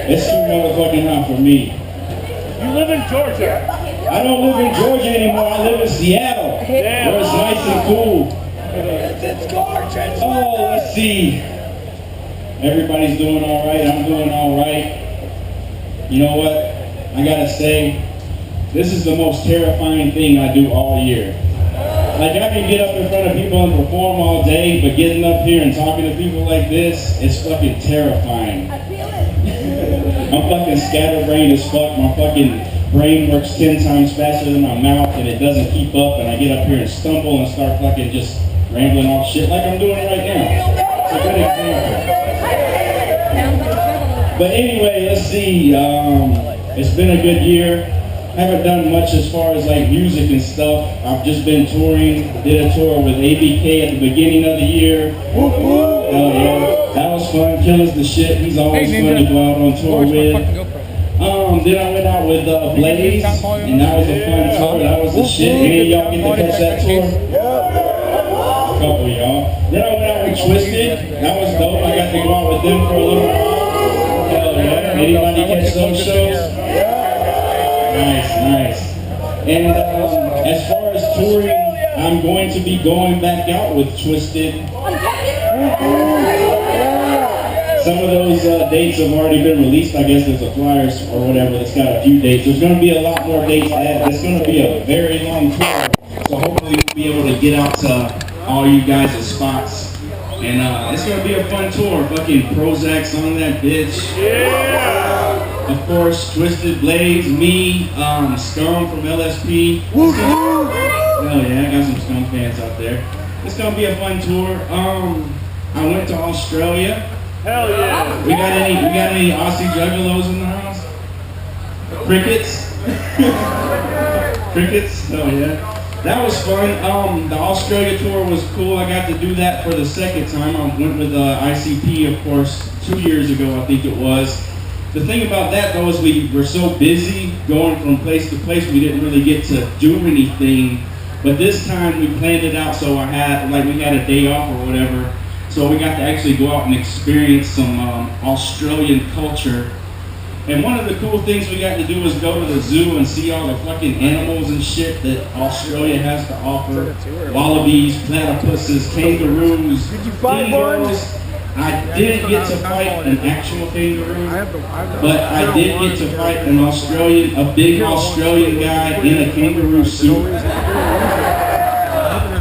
It's too motherfucking hot for me. You live in Georgia. I don't live in Georgia anymore. I live in Seattle, where it's nice and cool. It's gorgeous. Oh, let's see. Everybody's doing all right. I'm doing all right. You know what? I gotta say, this is the most terrifying thing I do all year. Like, I can get up in front of people and perform all day, but getting up here and talking to people like this, it's fucking terrifying. I feel it. I'm fucking scatterbrained as fuck. My fucking brain works 10 times faster than my mouth, and it doesn't keep up, and I get up here and stumble and start fucking just rambling off shit like I'm doing right now. It's a good example. But anyway, let's see. It's been a good year. Haven't done much as far as like music and stuff. I've just been touring. Did a tour with ABK at the beginning of the year. Hell yeah, that was fun. Killer's the shit. He's always fun to go out on tour with. Then I went out with Blaze, and that was a fun tour. That was the shit. Any of y'all get to catch that tour? A couple of y'all. Then I went out with Twisted. That was dope. I got to go out with them for a little while. Hell yeah. Anybody catch those shows? Nice. And as far as touring, I'm going to be going back out with Twisted. Some of those dates have already been released. I guess there's a flyers or whatever that's got a few dates. There's going to be a lot more dates added. It's going to be a very long tour. So hopefully we'll be able to get out to all you guys' spots. And it's going to be a fun tour. Fucking Prozac's on that bitch. Yeah! Of course, Twisted, Blaze, me, Scum from LSP. Hell yeah, I got some Scum fans out there. It's going to be a fun tour. I went to Australia. Hell yeah. We got any Aussie juggalos in the house? Crickets? Crickets? Oh yeah. That was fun. The Australia tour was cool. I got to do that for the second time. I went with ICP, of course, 2 years ago, I think it was. The thing about that though is we were so busy going from place to place, we didn't really get to do anything. But this time we planned it out so we had a day off or whatever. So we got to actually go out and experience some Australian culture. And one of the cool things we got to do was go to the zoo and see all the fucking animals and shit that Australia has to offer. Wallabies, platypuses, kangaroos, dingoes. I didn't get to fight an actual kangaroo, but I did get to fight a big Australian guy in a kangaroo suit.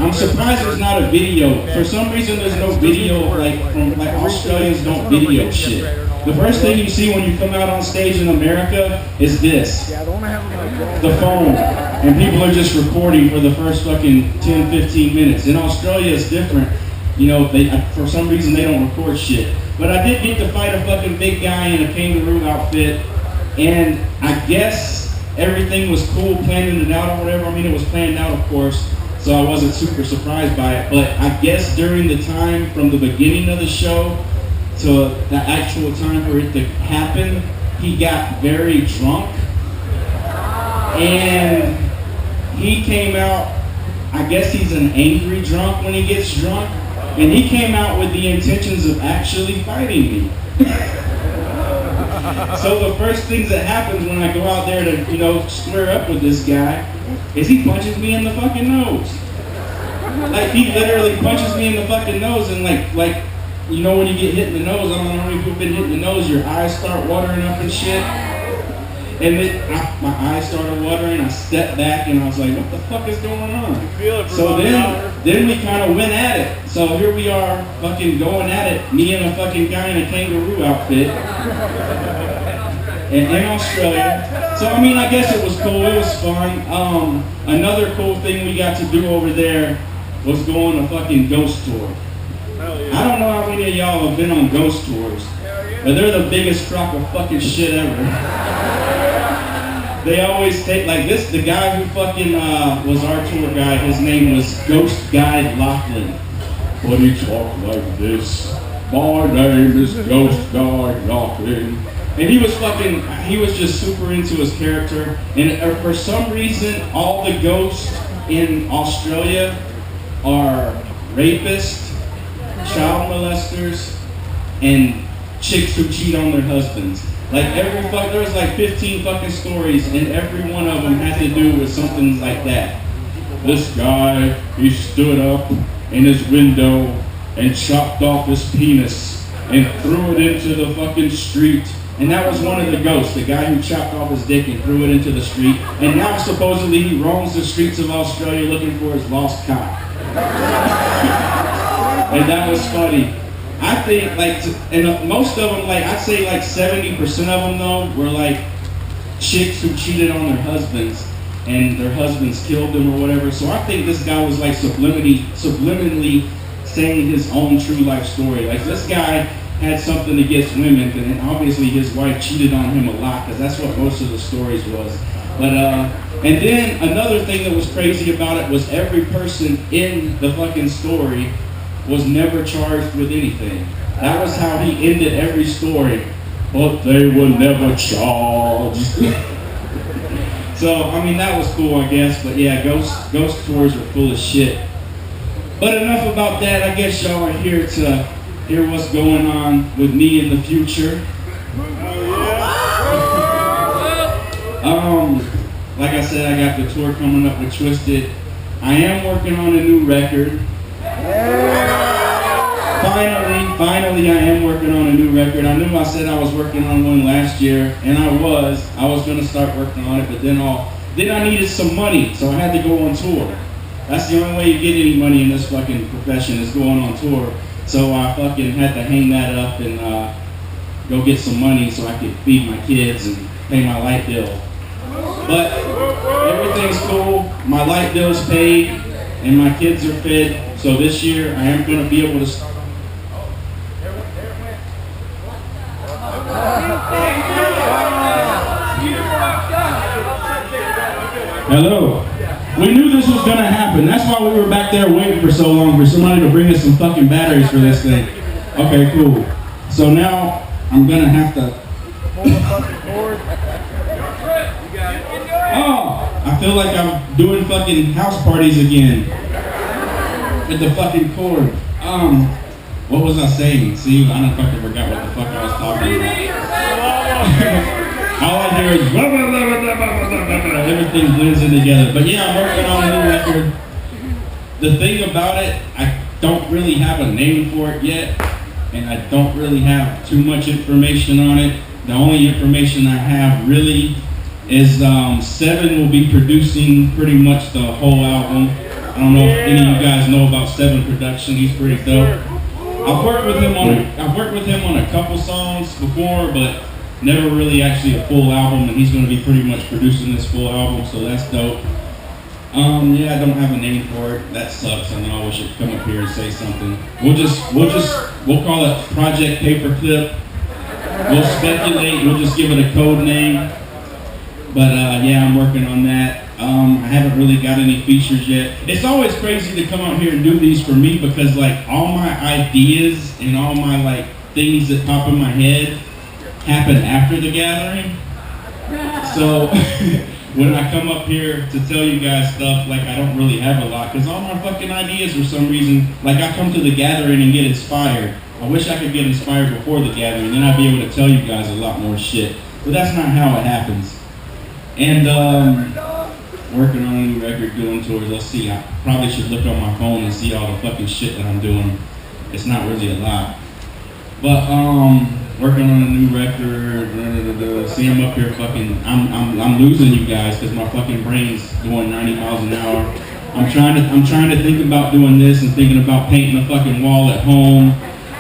I'm surprised there's not a video. For some reason, there's no video. Australians don't video shit. The first thing you see when you come out on stage in America is this, the phone, and people are just recording for the first fucking 10, 15 minutes. In Australia, it's different. You know, for some reason they don't record shit. But I did get to fight a fucking big guy in a kangaroo outfit, and I guess everything was cool, planning it out or whatever. I mean, it was planned out, of course. So I wasn't super surprised by it, but I guess during the time from the beginning of the show to the actual time for it to happen, he got very drunk, and he came out, I guess he's an angry drunk when he gets drunk, and he came out with the intentions of actually fighting me. So the first things that happens when I go out there to, square up with this guy is he punches me in the fucking nose. Like, he literally punches me in the fucking nose, and like when you get hit in the nose, I don't know how many people have been hit in the nose, your eyes start watering up and shit. And then my eyes started watering, I stepped back and I was like, what the fuck is going on? So then we kind of went at it. So here we are fucking going at it, me and a fucking guy in a kangaroo outfit. In Australia. So I mean, I guess it was cool, it was fun. Another cool thing we got to do over there was go on a fucking ghost tour. I don't know how many of y'all have been on ghost tours, but they're the biggest crock of fucking shit ever. They always take, like this, the guy who fucking was our tour guide, his name was Ghost Guide Lachlan. What do you talk like this? My name is Ghost Guide Lachlan. And he was just super into his character. And for some reason, all the ghosts in Australia are rapists, child molesters, and chicks who cheat on their husbands. Like there was like 15 fucking stories, and every one of them had to do with something like that. This guy, he stood up in his window and chopped off his penis and threw it into the fucking street. And that was one of the ghosts, the guy who chopped off his dick and threw it into the street. And now supposedly he roams the streets of Australia looking for his lost cock. And that was funny. I think most of them, I'd say 70% of them though, were like chicks who cheated on their husbands and their husbands killed them or whatever. So I think this guy was like subliminally saying his own true life story. Like this guy had something against women, and obviously his wife cheated on him a lot, because that's what most of the stories was. But and then another thing that was crazy about it was every person in the fucking story was never charged with anything. That was how he ended every story. But they were never charged. So I mean that was cool, I guess. But yeah, ghost tours are full of shit. But enough about that. I guess y'all are here to hear what's going on with me in the future. Like I said, I got the tour coming up with Twisted. I am working on a new record. Finally, I am working on a new record. I knew I said I was working on one last year, and I was going to start working on it, but then I needed some money, so I had to go on tour. That's the only way you get any money in this fucking profession, is going on tour. So I fucking had to hang that up and go get some money so I could feed my kids and pay my light bill. But everything's cool. My light bill's paid and my kids are fed. So this year I am going to be able to Hello. We knew this was going to happen. That's why we were back there waiting for so long, for somebody to bring us some fucking batteries for this thing. Okay, cool. So now I'm going to have to... Oh, I feel like I'm doing fucking house parties again. With the fucking cord. What was I saying? See, I done fucking forgot what the fuck I was talking about. All I hear is blah, blah, blah, blah, blah, blah, blah. Everything blends in together. But yeah, I'm working on a new record. The thing about it, I don't really have a name for it yet, and I don't really have too much information on it. The only information I have really is Seven will be producing pretty much the whole album. I don't know if any of you guys know about Seven production. He's pretty dope. I've worked with him on a couple songs before, but never really actually a full album, and he's going to be pretty much producing this full album, so that's dope. Yeah, I don't have a name for it. That sucks. I know I wish I'd come up here and say something. We'll call it Project Paperclip. We'll speculate. We'll just give it a code name. But yeah, I'm working on that. I haven't really got any features yet. It's always crazy to come out here and do these for me, because like all my ideas and all my like things that pop in my head happen after the gathering. So when I come up here to tell you guys stuff, like I don't really have a lot, because all my fucking ideas for some reason, like I come to the gathering and get inspired. I wish I could get inspired before the gathering, then I'd be able to tell you guys a lot more shit. But that's not how it happens. And working on a new record, doing tours. Let's see, I probably should look on my phone and see all the fucking shit that I'm doing. It's not really a lot. But working on a new record. See, I'm up here fucking. I'm losing you guys because my fucking brain's going 90 miles an hour. I'm trying to think about doing this and thinking about painting a fucking wall at home.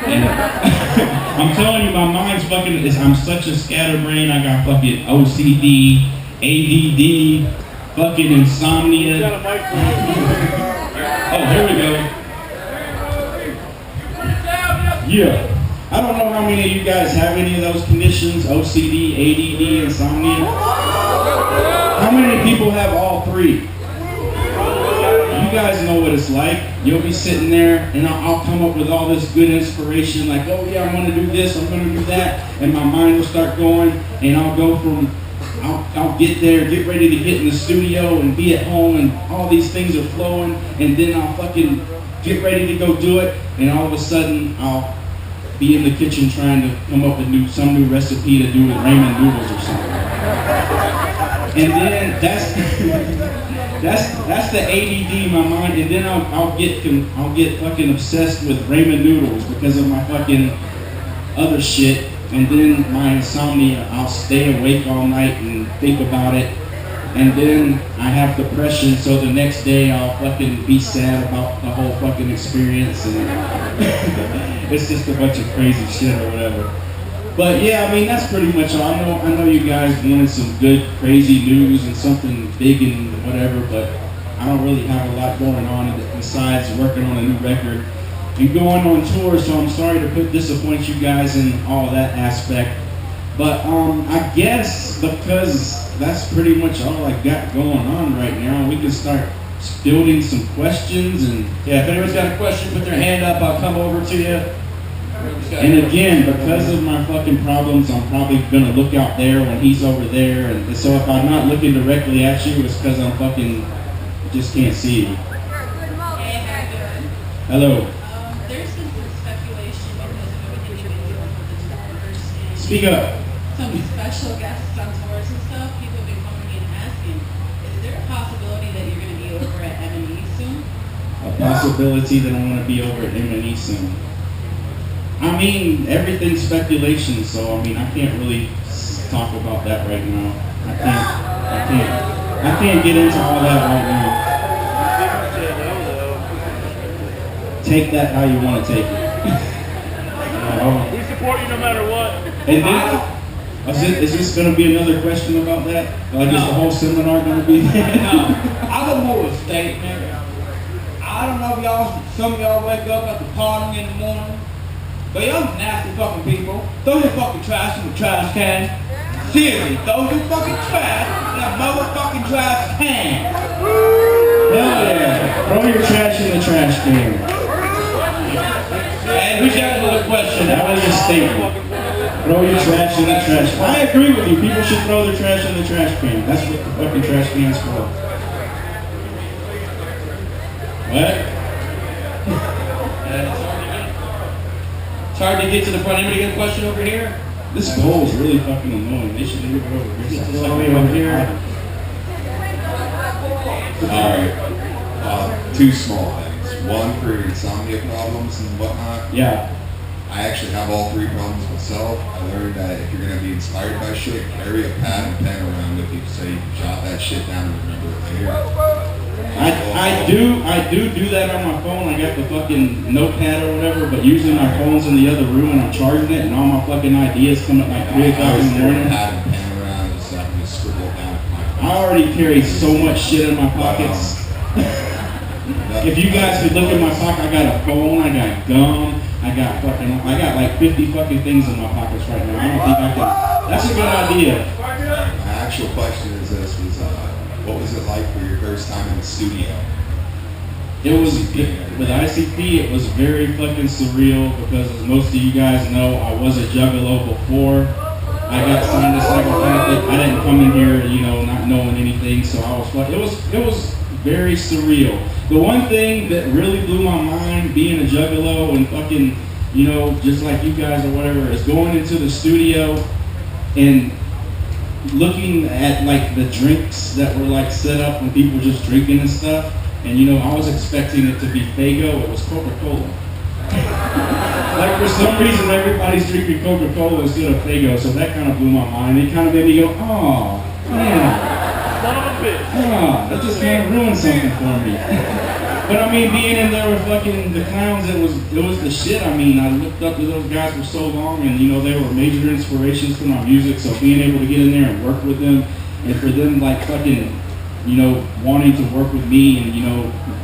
And I'm telling you, my mind's fucking. I'm such a scatterbrain. I got fucking OCD, ADD, fucking insomnia. Oh, here we go. Yeah. I don't know how many of you guys have any of those conditions, OCD, ADD, insomnia. How many people have all three? You guys know what it's like. You'll be sitting there and I'll come up with all this good inspiration, like, oh yeah, I'm gonna do this, I'm gonna do that, and my mind will start going, and I'll go from, I'll get there, get ready to get in the studio and be at home, and all these things are flowing, and then I'll fucking get ready to go do it, and all of a sudden I'll be in the kitchen trying to come up with some new recipe to do with ramen noodles or something. And then that's the ADD in my mind. And then I'll get fucking obsessed with ramen noodles because of my fucking other shit. And then my insomnia, I'll stay awake all night and think about it. And then I have depression, so the next day I'll fucking be sad about the whole fucking experience, and it's just a bunch of crazy shit or whatever. But yeah, I mean, that's pretty much all. I know you guys wanted some good, crazy news and something big and whatever, but I don't really have a lot going on besides working on a new record and going on tour, so I'm sorry to disappoint you guys in all that aspect. But I guess because that's pretty much all I got going on right now, we can start fielding some questions. And yeah, if anyone's got a question, put their hand up. I'll come over to you. And again, because of my fucking problems, I'm probably gonna look out there when he's over there. And so if I'm not looking directly at you, it's because I'm fucking just can't see you. Hey, how you doing? Hello. There's been some speculation because of everything you've been doing with the tours and Speak up. some special guests on tours and stuff. People have been coming in asking, is there a possibility that you're going to be over at M&E soon? A possibility that I'm gonna be over at M&E soon. I mean, everything's speculation, so I mean, I can't really talk about that right now. I can't get into all that right now. Take that how you want to take it. We support you no matter what. And then, is this going to be another question about that? Like, is the whole seminar going to be there? No, I got more of a statement. I don't know if some of y'all wake up after partying in the morning, but y'all nasty fucking people. Throw your fucking trash in the trash can. Seriously, throw your fucking trash in a motherfucking trash can. Hell yeah. Throw your trash in the trash can. And we got another question. That was your statement. Throw your trash in the trash can. I agree with you. People should throw their trash in the trash can. That's what the fucking trash can's for. What? It's hard to get to the front. Anybody got a question over here? This bowl is really fucking annoying. They should move it over here. Throw me over here. Alright, two small things. One, for your insomnia problems and whatnot. Yeah. I actually have all three problems myself. I learned that if you're going to be inspired by shit, carry a pad and pen around with you so you can jot that shit down and remember it later. I do that on my phone. I got the fucking notepad or whatever, but usually my phone's in the other room and I'm charging it and all my fucking ideas come at like 3 o'clock in the morning. Pad and pen around so I can just scribble it down with my phone. I already carry so much shit in my pockets. If you guys could look at my pocket, I got a phone, I got gum, I got like 50 fucking things in my pockets right now. I don't think I can. That's a good idea. My actual question is this, what was it like for your first time in the studio? It was, with ICP, it was very fucking surreal because as most of you guys know, I was a juggalo before I got signed to Psychopathic. I didn't come in here, not knowing anything, so I was fucking, it was very surreal. The one thing that really blew my mind being a juggalo and fucking, just like you guys or whatever, is going into the studio and looking at like the drinks that were like set up when people were just drinking and stuff. And I was expecting it to be Faygo, it was Coca-Cola. Like for some reason everybody's drinking Coca-Cola instead of Faygo, so that kind of blew my mind. It kind of made me go, oh, man. Son of a bitch. Oh, that just kind of ruined something for me. But I mean, being in there with fucking the clowns, it was the shit. I mean, I looked up to those guys for so long, and they were major inspirations to my music. So being able to get in there and work with them, and for them like fucking, wanting to work with me and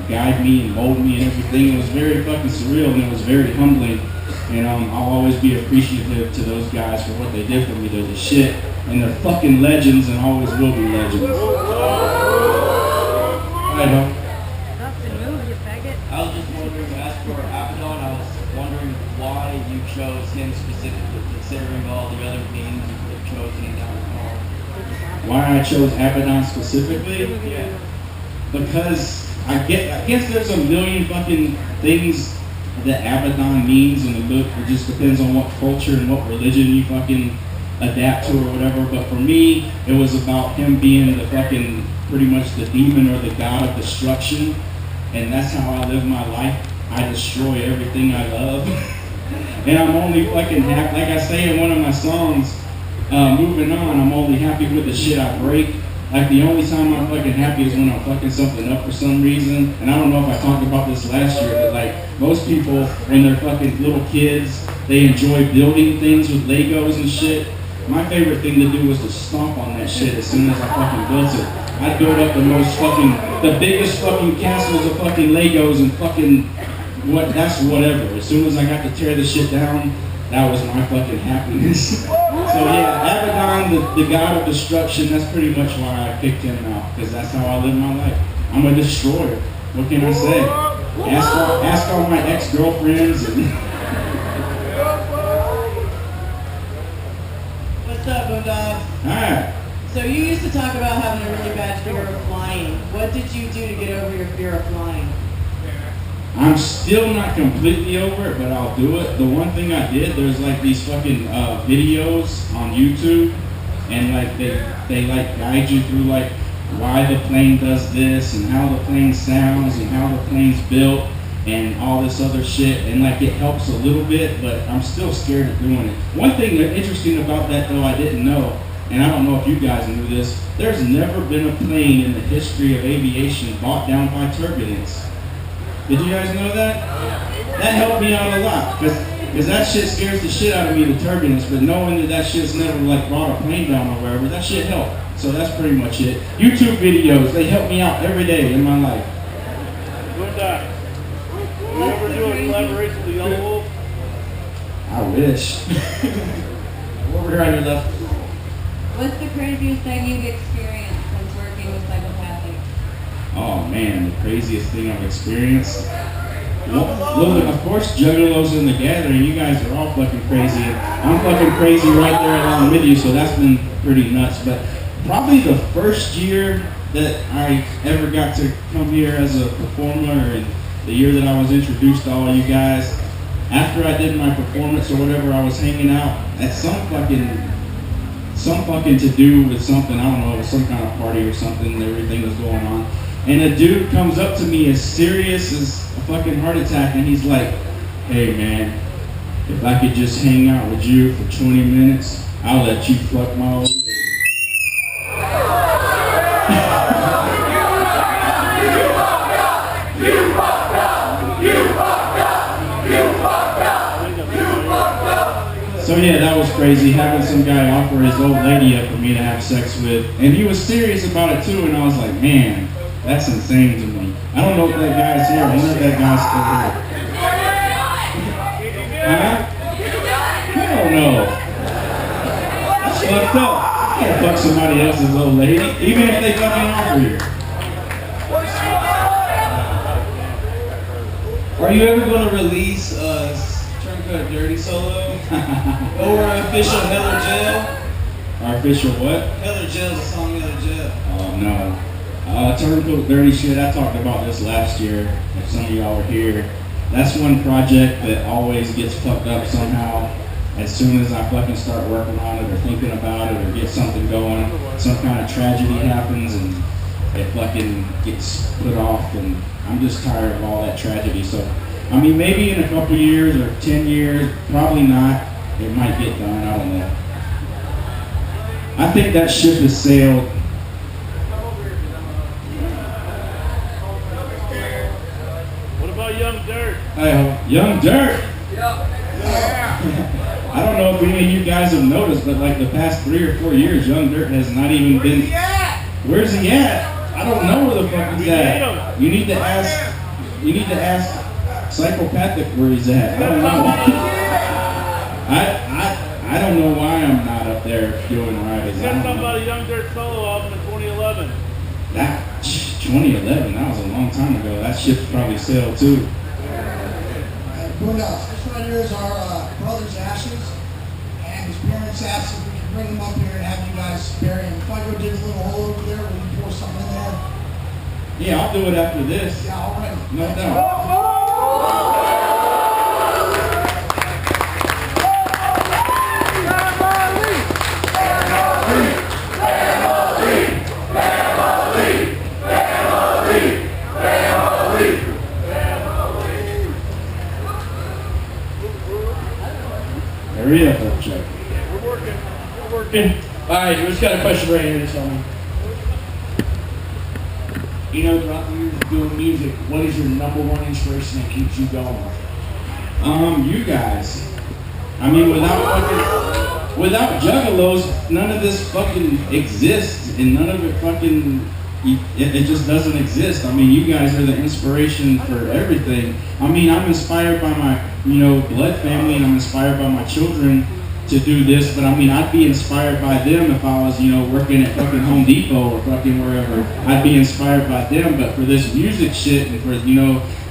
guide me and mold me and everything, it was very fucking surreal and it was very humbling. And I'll always be appreciative to those guys for what they did for me. They're the shit, and they're fucking legends, and always will be legends. I know. I was just wondering, as for Abaddon, I was wondering why you chose him specifically, considering all the other names you could have chosen in that regard. Why I chose Abaddon specifically? Yeah. Because I guess there's a million fucking things that Abaddon means in the book. It just depends on what culture and what religion you fucking adapt to or whatever. But for me, it was about him being the fucking, pretty much the demon or the god of destruction. And that's how I live my life. I destroy everything I love. And I'm only fucking happy, like I say in one of my songs, moving on, I'm only happy with the shit I break. Like the only time I'm fucking happy is when I'm fucking something up for some reason. And I don't know if I talked about this last year, but like most people, when they're fucking little kids, they enjoy building things with Legos and shit. My favorite thing to do was to stomp on that shit as soon as I fucking built it. I'd build up the biggest fucking castles of fucking Legos and fucking that's whatever. As soon as I got to tear the shit down, that was my fucking happiness. So yeah, Abaddon, the god of destruction, that's pretty much why I picked him out, because that's how I live my life. I'm a destroyer. What can I say? Ask all my ex-girlfriends. What's up, Boondox? Alright. So you used to talk about having a really bad fear of flying. What did you do to get over your fear of flying? I'm still not completely over it, but I'll do it. The one thing I did, there's like these fucking videos on YouTube, and like they like guide you through like why the plane does this and how the plane sounds and how the plane's built and all this other shit, and like it helps a little bit, but I'm still scared of doing it. One thing that's interesting about that though I didn't know, and I don't know if you guys knew this, there's never been a plane in the history of aviation brought down by turbulence. Did you guys know that? That helped me out a lot, because that shit scares the shit out of me, the turbulence, but knowing that shit's never like brought a plane down or wherever, that shit helped. So that's pretty much it. YouTube videos, they help me out every day in my life. Boondox. You ever do a collaboration with Yellow Wolf? I wish. Over here on your left. What's the craziest thing you've experienced since working with Psychopathic? Oh man, the craziest thing I've experienced. Well, of course, Juggalos in the Gathering, you guys are all fucking crazy. I'm fucking crazy right there along with you, so that's been pretty nuts. But probably the first year that I ever got to come here as a performer, and the year that I was introduced to all you guys, after I did my performance or whatever, I was hanging out at some fucking to do with something, I don't know, it was some kind of party or something, and everything was going on. And a dude comes up to me as serious as a fucking heart attack, and he's like, hey man, if I could just hang out with you for 20 minutes, I'll let you fuck my old lady. So yeah, that was crazy, having some guy offer his old lady up for me to have sex with. And he was serious about it too, and I was like, man, that's insane to me. I don't know if that guy's here. I wonder if that guy's still here. Huh? Hell no. That's fucked up. You can't fuck somebody else's old lady, even if they fucking offer you. Are you ever going to release Turncoat Dirty solo? Or official Hell or Jail? Our official what? Hell or Jail is a song, Hell or Jail. Oh no. Turncoat Dirty shit, I talked about this last year, if some of y'all were here. That's one project that always gets fucked up somehow. As soon as I fucking start working on it or thinking about it or get something going, some kind of tragedy happens and it fucking gets put off, and I'm just tired of all that tragedy. So, I mean, maybe in a couple years or 10 years, probably not. It might get done, I don't know. I think that ship has sailed. What about Young Dirt? Hey, Young Dirt! I don't know if any of you guys have noticed, but like the past 3 or 4 years, Young Dirt has not even been... Where's he at? I don't know where the fuck he's at. You need to ask Psychopathic where he's at. I don't know. I don't know why I'm not up there doing right. You said something about a Young Dirt solo album in 2011. That 2011, that was a long time ago. That ship probably sailed too. Boondox, this right here is our brother's ashes and his parents' ashes. We can bring them up here and have you guys bury him. If I go dig a little hole over there, will you pour something in there? Yeah, I'll do it after this. Yeah, all right. No doubt. Alright, we just got a question right here to tell me. You know, throughout the years of doing music, what is your number one inspiration that keeps you going? You guys. I mean, without Juggalos, none of this fucking exists, and none of it fucking, it just doesn't exist. I mean, you guys are the inspiration for everything. I mean, I'm inspired by my, blood family, and I'm inspired by my children to do this, but I mean, I'd be inspired by them if I was, working at fucking Home Depot or fucking wherever. I'd be inspired by them, but for this music shit and for,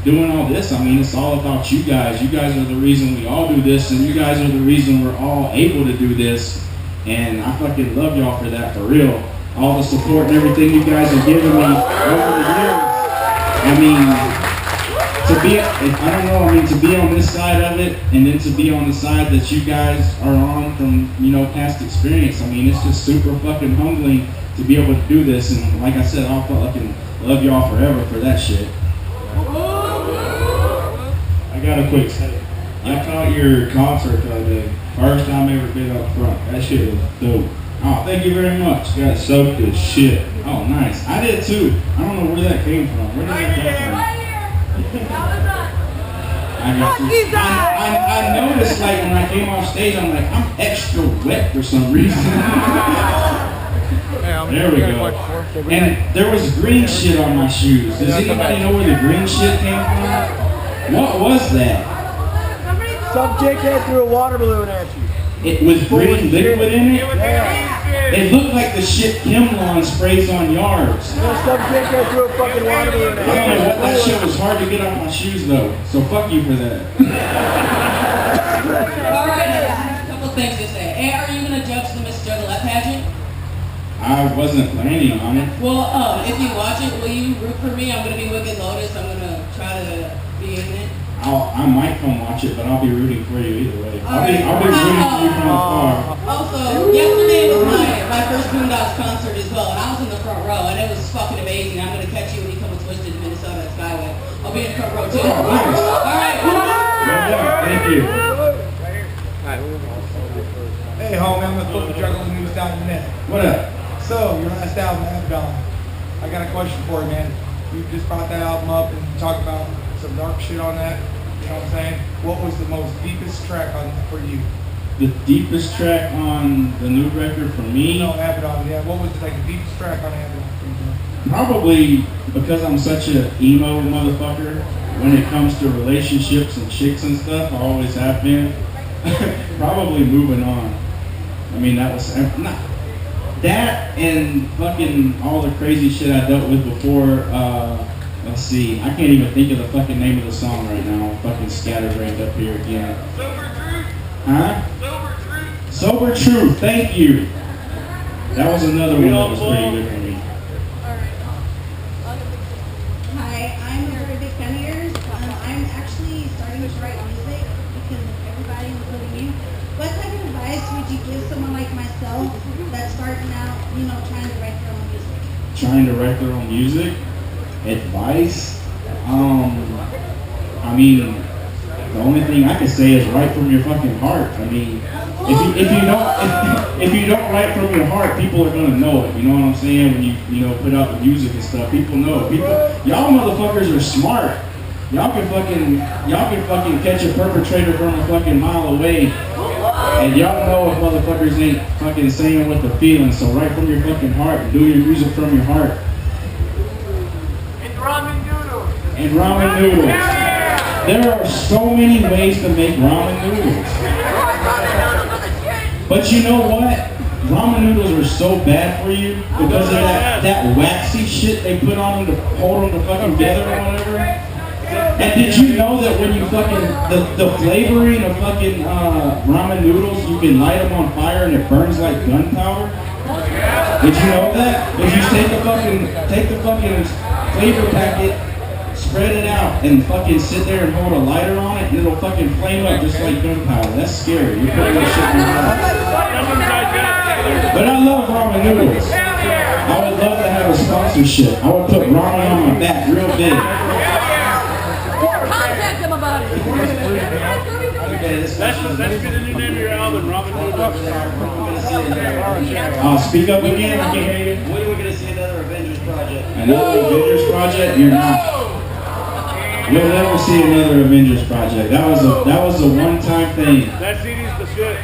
doing all this, I mean, it's all about you guys. You guys are the reason we all do this, and you guys are the reason we're all able to do this, and I fucking love y'all for that, for real. All the support and everything you guys have given me over the years. I mean, to be on this side of it, and then to be on the side that you guys are on from, past experience, I mean, it's just super fucking humbling to be able to do this, and like I said, I'll fucking love y'all forever for that shit. I got a quick second. I caught your concert the other day. First time ever been up front. That shit was dope. Oh, thank you very much. Got soaked as shit. Oh, nice. I did too. I don't know where that came from. Where did that come from? I noticed, like, when I came off stage, I'm like, I'm extra wet for some reason. There we go. And there was green shit on my shoes. Does anybody know where the green shit came from? What was that? Some dickhead threw a water balloon at you. It was green liquid in it? It looked like the shit Kimlon sprays on yards. Some dickhead threw a fucking water balloon at you. That shit was hard to get off my shoes though, so fuck you for that. Alright, a couple things to say. Hey, are you going to judge the Miss Juggalette pageant? I wasn't planning on it. Well, if you watch it, will you root for me? I'm going to be Wicked Lotus. I'm going to try to be in it. I might come watch it, but I'll be rooting for you either way. I'll be rooting for you from afar. Also, yesterday was my first Boondox concert as well, and I was in the front row, and it was fucking amazing. I'm going to catch you when you come with Twisted to Minnesota at Skyway. I'll be in the front row too. Oh, nice. Alright. Yeah, thank you. Hey, homie, I'm gonna put the Juggalo news down in a minute. What up? So, your last album, Abaddon. I got a question for you, man. You just brought that album up and talked about some dark shit on that. You know what I'm saying? What was the most deepest track on for you? The deepest track on the new record for me? No, Abaddon, yeah. What was the deepest track on Abaddon for you? Probably because I'm such an emo motherfucker when it comes to relationships and chicks and stuff. I always have been. Probably Moving On. I mean, that was that and fucking all the crazy shit I dealt with before. Let's see, I can't even think of the fucking name of the song right now. I'm fucking scatterbrained up here again. Sober Truth? Huh? Sober Truth? Sober Truth, thank you. That was another one that was pretty good for me. Hi, I'm a very big fan of yours. I'm actually starting to write music because of everybody, including you. What type of advice would you give someone like myself that's starting out, trying to write their own music? Trying to write their own music? Advice? I mean, the only thing I can say is write from your fucking heart. I mean, if you don't write from your heart, people are gonna know it. You know what I'm saying? When you put out the music and stuff, people know it. Y'all motherfuckers are smart. Y'all can fucking catch a perpetrator from a fucking mile away, and y'all know if motherfuckers ain't fucking saying what they're feeling. So write from your fucking heart and do your music from your heart. And ramen noodles. There are so many ways to make ramen noodles. But you know what? Ramen noodles are so bad for you because of that waxy shit they put on them to hold them fucking together or whatever. And did you know that when you fucking, the flavoring of fucking ramen noodles, you can light them on fire and it burns like gunpowder? Did you know that? If you take the fucking flavor packet, spread it out, and fucking sit there and hold a lighter on it, and it'll fucking flame up just like gunpowder. That's scary. You're putting that shit in your mouth. But I love ramen noodles. I would love to have a sponsorship. I would put ramen on my back real big. Contact them about it. Okay, That's the new name of your album, Ramen Noodles. Speak up again. I can't hear you. When are we going to see another Avengers project? Another Avengers project? You're not. You'll never see another Avengers project. That was a one-time thing. That CD's the shit.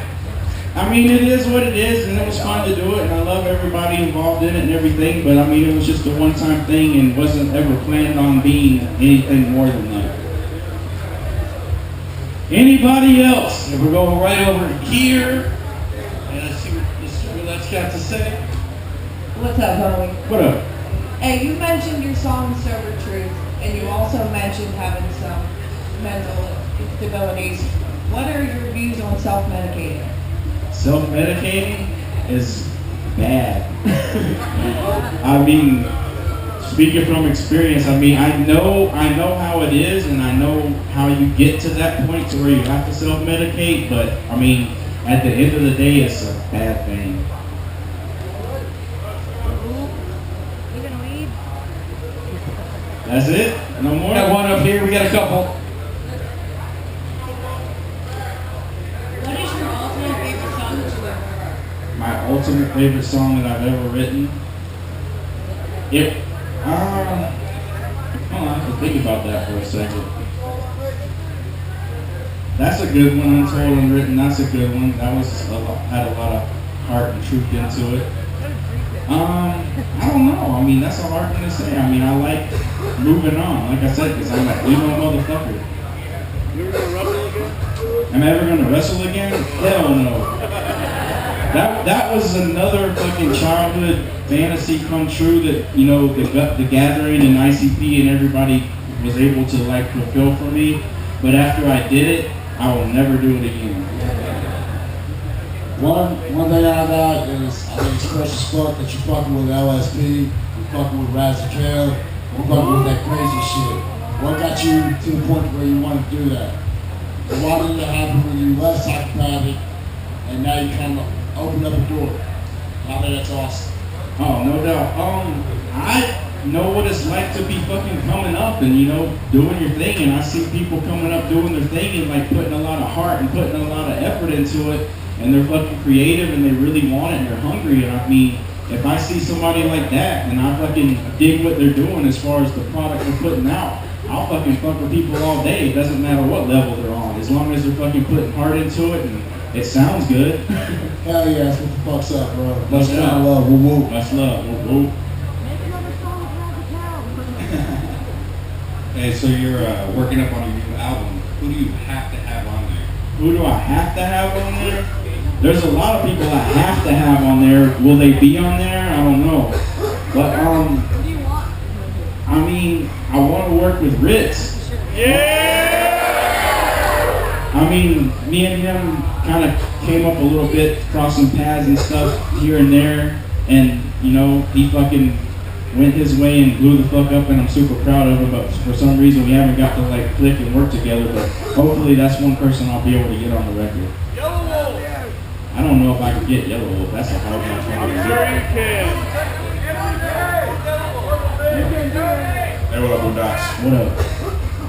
I mean, it is what it is, and it was fun to do it, and I love everybody involved in it and everything, but I mean, it was just a one-time thing and wasn't ever planned on being anything more than that. Anybody else? And we're going right over here, and let's see what that's got to say. What's up, homie? What up? Hey, you mentioned your song Sober Truth, and you also mentioned having some mental instabilities. What are your views on self-medicating? Self-medicating is bad. I mean, speaking from experience, I mean, I know how it is, and I know how you get to that point to where you have to self-medicate, but I mean, at the end of the day, it's a bad thing. Even weed? That's it? No more? We got one up here, we got a couple. What is your ultimate favorite song that you ever wrote? My ultimate favorite song that I've ever written? I have to think about that for a second. That's a good one, Untold Unwritten. That's a good one. That had a lot of heart and truth into it. I don't know. I mean, that's a hard thing to say. I mean, I like moving on. Like I said, because I'm like, you know, motherfucker. You ever gonna wrestle again? Am I ever gonna wrestle again? Hell no. That was another fucking childhood fantasy come true that, you know, the gathering and ICP and everybody was able to like fulfill for me. But after I did it, I will never do it again. One thing I got is I think it's fresh as fuck that you're fucking with LSP, you're fucking with Razzakale, you're fucking with that crazy shit. What got you to the point where you want to do that? And why did it happen when you left Psychopathic and now you kind of open up a door? I think that's awesome. Oh, no doubt. I know what it's like to be fucking coming up and, you know, doing your thing, and I see people coming up doing their thing and like putting a lot of heart and putting a lot of effort into it, and they're fucking creative and they really want it and they're hungry. And I mean, if I see somebody like that and I fucking dig what they're doing as far as the product they're putting out, I'll fucking fuck with people all day. It doesn't matter what level they're on, as long as they're fucking putting heart into it and it sounds good. Hell yeah, that's what the fuck's up, bro. That's kind of love. Woo woo. That's love. Woo woo. Hey, so you're working up on your new album. Who do you have to have on there? Who do I have to have on there? There's a lot of people I have to have on there. Will they be on there? I don't know. But What do you want? I mean, I want to work with Ritz. Yeah! I mean, me and him kind of came up a little bit, crossing paths and stuff here and there, and you know, he fucking went his way and blew the fuck up, and I'm super proud of him. But for some reason, we haven't got to like click and work together. But hopefully, that's one person I'll be able to get on the record. Yellow Wolf! I don't know if I could get Yellow Wolf. That's a hard one for me I'm to sure get. you can. Hey, what up, Boondox? What up?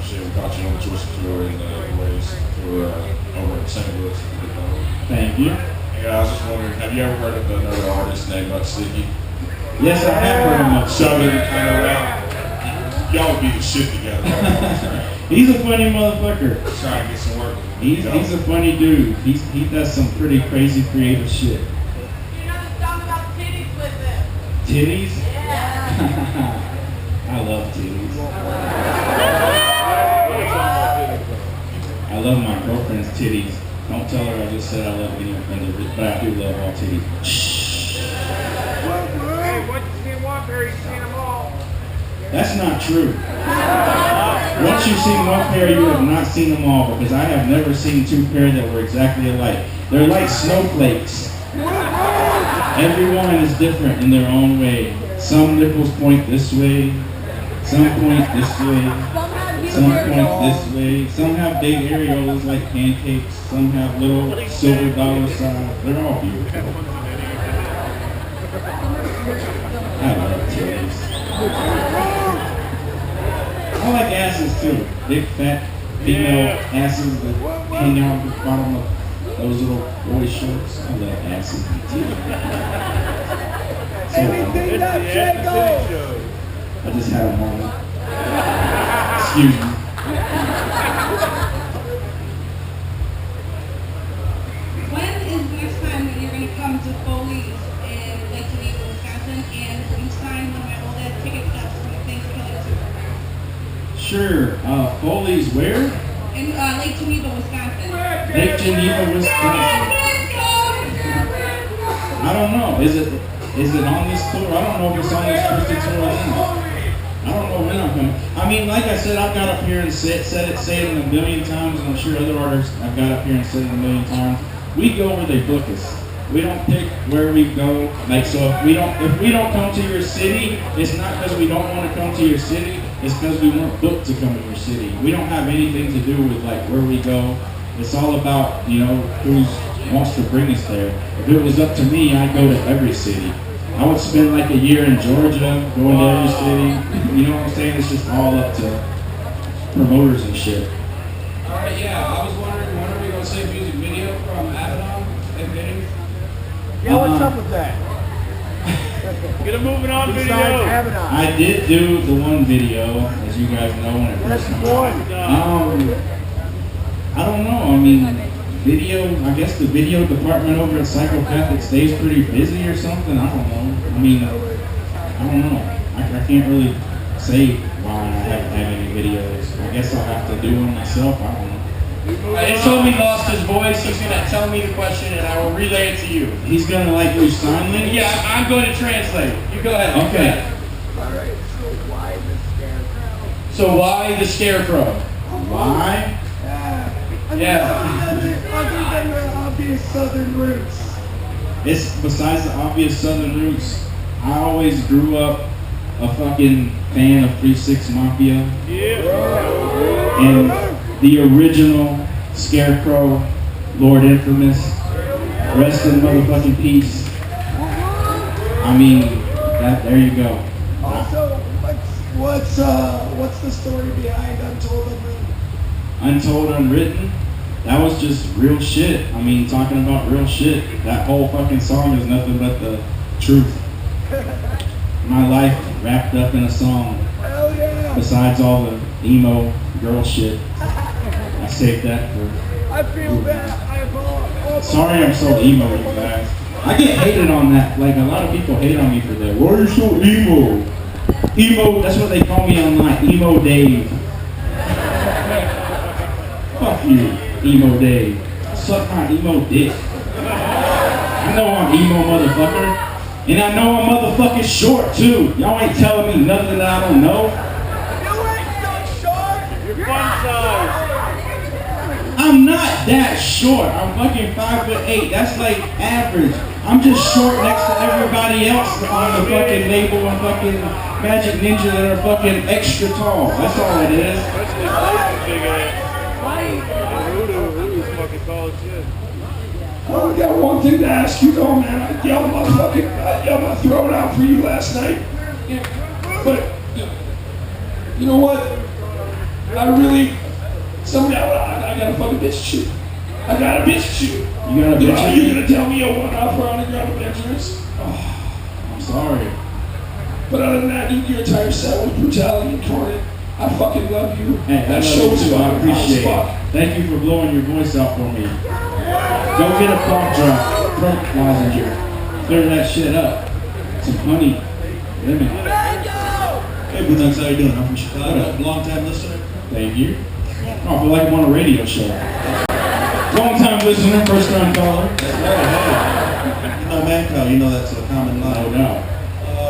Shit, we caught you on the Twisted Tour in the place for over in St. Louis. Thank you. Hey, I was just wondering, have you ever heard of another artist named Sticky? Yes, I have heard him. Southern kind of rap. Y'all would be the shit together. He's a funny motherfucker. Trying to get some work with him. He's a funny dude. He does some pretty crazy creative shit. You know the song about titties with them? Titties? Yeah. I love titties. I love my girlfriend's titties. Don't tell her I just said I love any of them, but I do love all titties. Hey, once you see one pair, you've seen them all. That's not true. Once you've seen one pair, you have not seen them all, because I have never seen two pairs that were exactly alike. They're like snowflakes. Everyone is different in their own way. Some nipples point this way, some point this way, some point this way. Some have big areolas like pancakes, some have little silver dollar signs. They're all beautiful. I love titties. I like asses too. Big fat female asses that hang out at the bottom of those little boy shorts. I love asses and titties. I just had a moment. Excuse me. When is the next time that you're going to come to Foley's in Lake Geneva, Wisconsin, and will you sign one of my old ass ticket stubs from the Thanksgiving Super Bowl? Sure. Foley's where? In Lake Geneva, Wisconsin. Lake Geneva, Wisconsin. I don't know. Is it on this tour? I don't know if it's on this Twisted tour or not. I don't know when I'm coming. I mean, like I said, I've got up here and say it a million times, and I'm sure other artists I've got up here and said it a million times. We go where they book us. We don't pick where we go. Like, so if we don't come to your city, it's not because we don't want to come to your city. It's because we weren't booked to come to your city. We don't have anything to do with like where we go. It's all about, you know, who wants to bring us there. If it was up to me, I'd go to every city. I would spend like a year in Georgia, going to every city. You know what I'm saying? It's just all up to promoters and shit. Alright, yeah, I was wondering, when are we going to see a music video from Abaddon and Vinny? Yeah, what's up with that? Get a moving on Besides video. Abaddon. I did do the one video, as you guys know, when it first came out. I don't know. I mean, video, I guess the video department over at Psychopathic stays pretty busy or something. I don't know. I mean, I don't know. I can't really say why I haven't had any videos. I guess I'll have to do one myself. I don't know. He told me he lost his voice. He's going to tell me the question and I will relay it to you. He's going to like use sign language? Yeah, I'm going to translate. You go ahead. Okay. Alright, so why the scarecrow? So why the scarecrow? Why? Yeah. Other than the obvious southern roots. It's besides the obvious southern roots. I always grew up a fucking fan of 3-6 Mafia. Yeah. And the original Scarecrow, Lord Infamous, rest in motherfucking peace. I mean, there you go. Also, what's the story behind Untold Unwritten? Untold Unwritten, that was just real shit. I mean, talking about real shit. That whole fucking song is nothing but the truth. My life wrapped up in a song. Hell yeah! Besides all the emo girl shit. I saved that for... I feel bad. I apologize. Sorry I'm so emo, you guys. I get hated on that. Like, a lot of people hate on me for that. Why are you so emo? Emo, that's what they call me online. Emo Dave. Fuck you, Emo Dave. Suck my emo dick. I know I'm emo, motherfucker. And I know I'm motherfucking short, too. Y'all ain't telling me nothing that I don't know. You're fun size. I'm not that short. I'm fucking 5'8". That's like average. I'm just short next to everybody else on the fucking label and fucking Magic Ninja that are fucking extra tall. That's all it is. Rudy's fucking tall as shit. I got one thing to ask you though, man. I yelled my throat out for you last night. But, you know what? I got a fucking bitch to shoot. I got a bitch to shoot. You got a bitch? Are you gonna tell me a one-off for Underground Adventures? Oh, I'm sorry. But other than that, dude, your entire set was brutality incarnate. I fucking love you. Hey, that show show was too. I fucking appreciate hot as fuck. it. Thank you for blowing your voice out for me. Go get a cough drop, throat lozenger. Clear that shit up. Some honey, lemon. Hey, Boondox, how you doing? I'm from Chicago. Long-time listener. Thank you. Oh, I feel like I'm on a radio show. Long-time listener, first-time caller. That's right. Hey. You know, man, Kyle, you know that's a common line. No.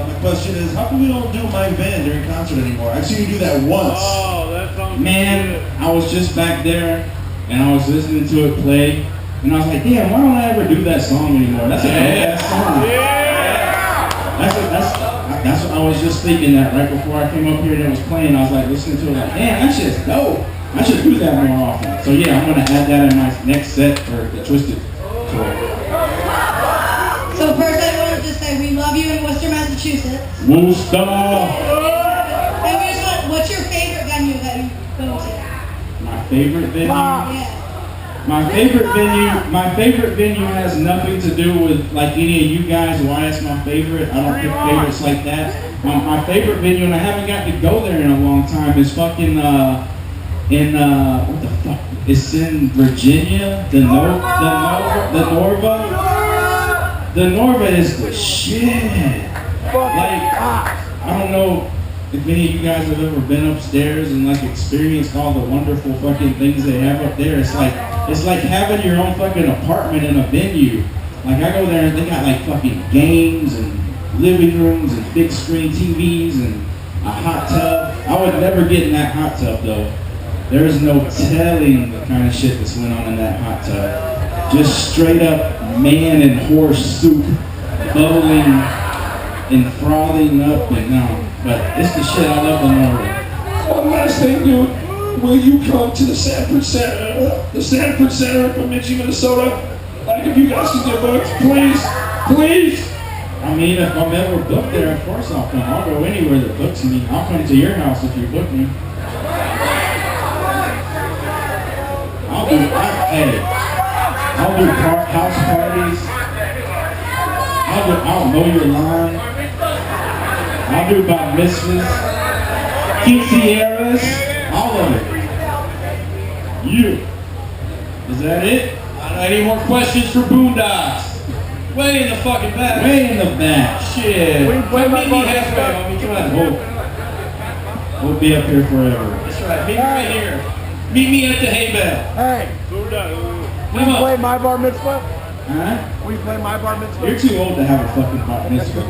My question is, how come we don't do My Van during concert anymore? I've seen you do that once. Oh, that sounds Man, good. I was just back there, and I was listening to it play, and I was like, damn, why don't I ever do that song anymore? That's a badass song. That's what I was just thinking that right before I came up here and it was playing. I was like listening to it like, damn, that shit's dope. I should do that more often. So yeah, I'm gonna add that in my next set for the Twisted tour. So first I want to just say we love you in Worcester, Massachusetts. Worcester. And we just want, what's your favorite venue that you go to? My favorite venue? Yeah. My favorite venue has nothing to do with like any of you guys. Why it's my favorite? I don't pick favorites like that. My favorite venue, and I haven't got to go there in a long time, is fucking what the fuck? It's in Virginia. The Norva. The Norva is the shit. Like, I don't know if any of you guys have ever been upstairs and like experienced all the wonderful fucking things they have up there. It's like having your own fucking apartment in a venue. Like I go there and they got like fucking games and living rooms and big screen TVs and a hot tub. I would never get in that hot tub though. There's no telling the kind of shit that's went on in that hot tub. Just straight up man and horse soup bubbling and frothing up and down. But it's the shit I love the Norway. One last thing, dude. Will you come to the Sanford Center in Bemidji, Minnesota? Like if you guys can get booked, please. I mean, if I'm ever booked there, of course I'll come. I'll go anywhere that books me. I'll come to your house if you book me. I'll do house parties. I'll mow your lawn. I'll do bat mitzvahs, quinceañeras, all of it. You. Is that it? Any more questions for Boondox? Way in the fucking back. Way in the back. Shit. Meet me halfway, homie. Come on. We'll be up here forever. That's right. Meet me right here. Meet me at the hay bale. Hey, will you play my bar mitzvah? Huh? Will you play my bar mitzvah? You're too old to have a fucking bat mitzvah.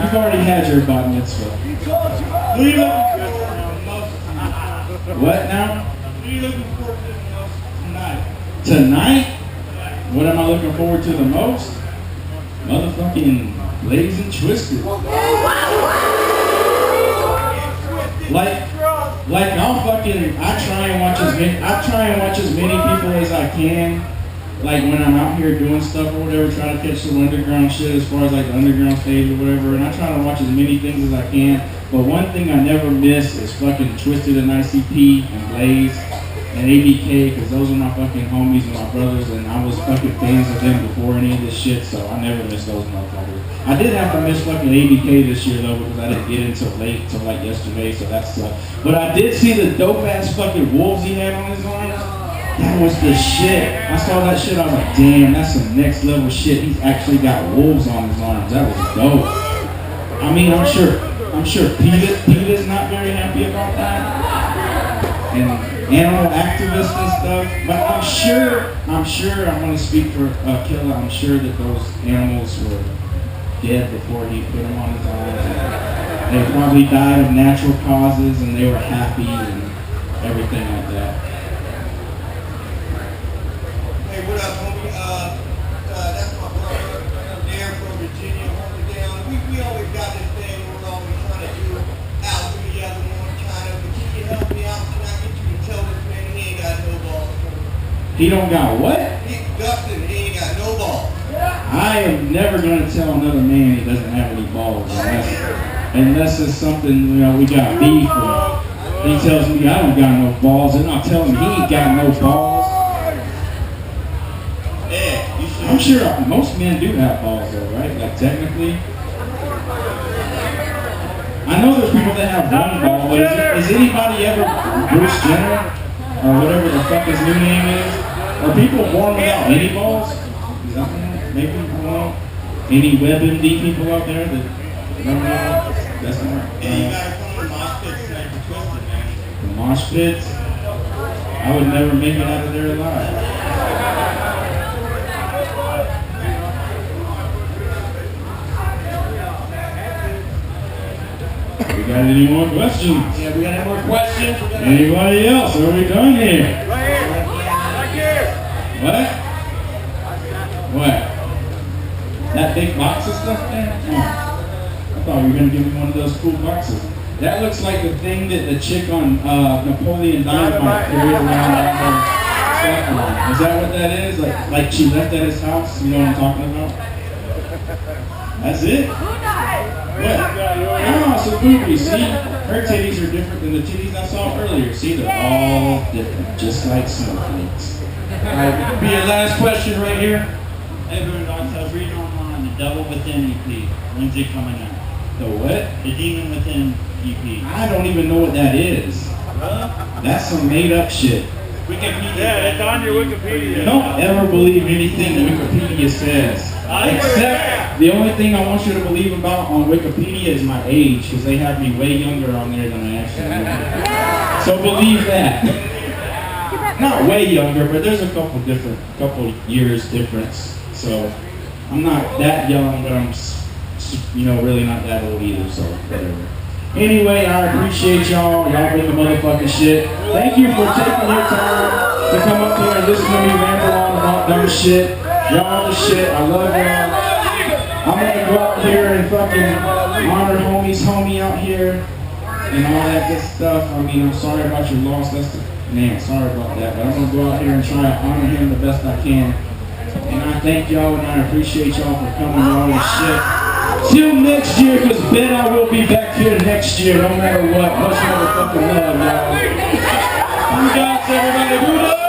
You've already had your bat mitzvah. What are you looking for most tonight? What now? What are you looking forward to the most tonight? Tonight? What am I looking forward to the most? Motherfucking Ladies and Twisted. Like I try and watch as many people as I can. Like when I'm out here doing stuff or whatever, try to catch some underground shit as far as like the underground stage or whatever, and I try to watch as many things as I can. But one thing I never miss is fucking Twisted and ICP and Blaze and ABK, because those are my fucking homies and my brothers, and I was fucking fans of them before any of this shit, so I never miss those motherfuckers. I did have to miss fucking ABK this year though, because I didn't get in till late, till like yesterday, so that sucked. But I did see the dope ass fucking wolves he had on his arms. That was the shit. I saw that shit, I was like, damn, that's some next level shit. He's actually got wolves on his arms. That was dope. I mean, I'm sure Peter's not very happy about that. And animal activists and stuff. But I'm sure I'm gonna speak for Killa. I'm sure that those animals were dead before he put them on his arms. They probably died of natural causes and they were happy and everything like that. Hey, what up, homie? That's my brother, Dan from Virginia, hold it down. We always got this thing we're always trying to do, out to the other one, kind of. But can you help me out? Can I get you to tell this man he ain't got no balls? He don't got what? Dustin, he ain't got no balls. I am never gonna tell another man he doesn't have any balls unless it's something, we got beef or he tells me I don't got no balls and I'll tell him he ain't got no balls. I'm sure most men do have balls though, right? Like technically. I know there's people that have one ball, but is anybody ever Bruce Jenner or whatever the fuck his new name is? Are people born without any balls? Maybe, I don't know. Any WebMD people out there that don't know? That's not. You gotta come to mosh pits tonight for Twisted, man. The mosh pits? I would never make it out of there alive. We got any more questions? Yeah, we got any more questions? Anybody else? What are we doing here? What? What? That big box of stuff there? Oh. I thought you were going to give me one of those cool boxes. That looks like the thing that the chick on Napoleon Dynamite carried around on her stuff on. Is that what that is? Like she left at his house? You know what I'm talking about? That's it? What? No, so boobies, see? Her titties are different than the titties I saw earlier. See, they're all different, just like snowflakes. Alright, be your last question right here. Hey, Boondox, I was reading online, the Devil Within EP. When's it coming out? The what? The Demon Within EP. I don't even know what that is. That's some made up shit. Wikipedia. Yeah, it's on your Wikipedia. Don't ever believe anything Wikipedia says. Except the only thing I want you to believe about on Wikipedia is my age, because they have me way younger on there than I actually am. So believe that. Not way younger, but there's a couple years difference. So I'm not that young, but I'm, really not that old either. So whatever. Anyway, I appreciate y'all. Y'all bring the motherfucking shit. Thank you for taking your time to come up here and listen to me ramble on about dumb shit. Y'all the shit. I love y'all. I'm gonna go out here and fucking honor homie out here and all that good stuff. I mean, I'm sorry about your loss. Sorry about that. But I'm gonna go out here and try to honor him the best I can. And I thank y'all and I appreciate y'all for coming and all this shit. Till next year, because bet I will be back here next year, no matter what. Much motherfucking love, y'all. Boondox, everybody. Boondox!